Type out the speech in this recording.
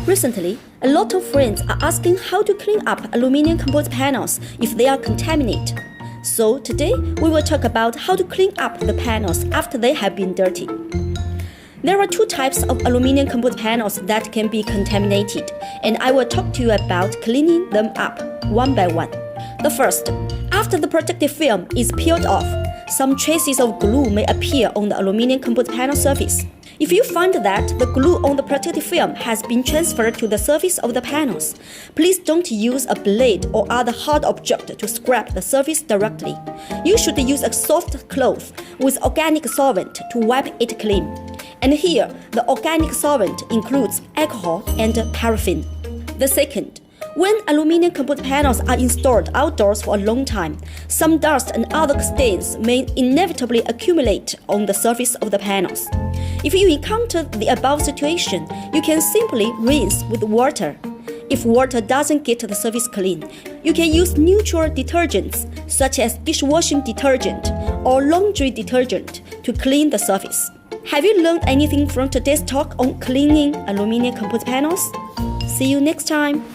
Recently, a lot of friends are asking how to clean up aluminum composite panels if they are contaminated. So today, we will talk about how to clean up the panels after they have been dirty. There are two types of aluminum composite panels that can be contaminated, and I will talk to you about cleaning them up one by one. The first, after the protective film is peeled off, some traces of glue may appear on the aluminum composite panel surface. If you find that the glue on the protective film has been transferred to the surface of the panels, please don't use a blade or other hard object to scrape the surface directly. You should use a soft cloth with organic solvent to wipe it clean. And here, the organic solvent includes alcohol and paraffin. The second, when aluminum composite panels are installed outdoors for a long time, some dust and other stains may inevitably accumulate on the surface of the panels. If you encounter the above situation, you can simply rinse with water. If water doesn't get the surface clean, you can use neutral detergents such as dishwashing detergent or laundry detergent to clean the surface. Have you learned anything from today's talk on cleaning aluminum composite panels? See you next time!